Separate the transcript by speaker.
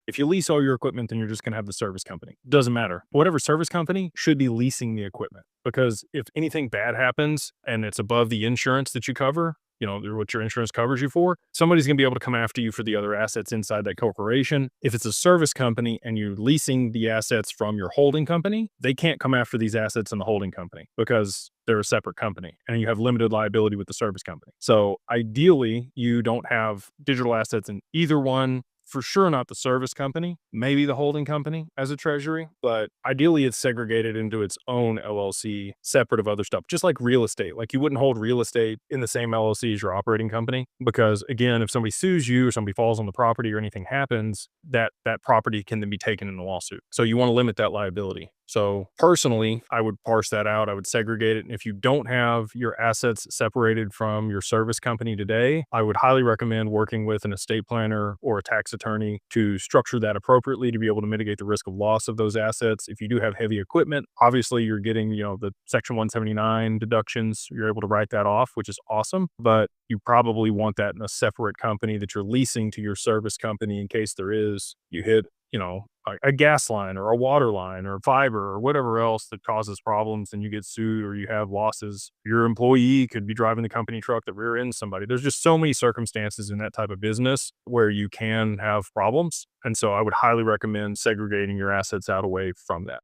Speaker 1: If you lease all your equipment, then you're just going to have the service company. Doesn't matter. Whatever service company should be leasing the equipment, because if anything bad happens and it's above the insurance that you cover, what your insurance covers you for, somebody's going to be able to come after you for the other assets inside that corporation. If it's a service company and you're leasing the assets from your holding company, they can't come after these assets in the holding company because they're a separate company and you have limited liability with the service company. So ideally, you don't have digital assets in either one. For sure, not the service company, maybe the holding company as a treasury, but ideally it's segregated into its own LLC, separate of other stuff, just like real estate. Like you wouldn't hold real estate in the same LLC as your operating company, because again, if somebody sues you or somebody falls on the property or anything happens, that property can then be taken in a lawsuit. So you want to limit that liability. So personally, I would parse that out. I would segregate it. And if you don't have your assets separated from your service company today, I would highly recommend working with an estate planner or a tax attorney to structure that appropriately to be able to mitigate the risk of loss of those assets. If you do have heavy equipment, obviously you're getting, the Section 179 deductions. You're able to write that off, which is awesome. But you probably want that in a separate company that you're leasing to your service company in case you hit a gas line or a water line or fiber or whatever else that causes problems and you get sued or you have losses. Your employee could be driving the company truck that rear ends somebody. There's just so many circumstances in that type of business where you can have problems. And so I would highly recommend segregating your assets out away from that.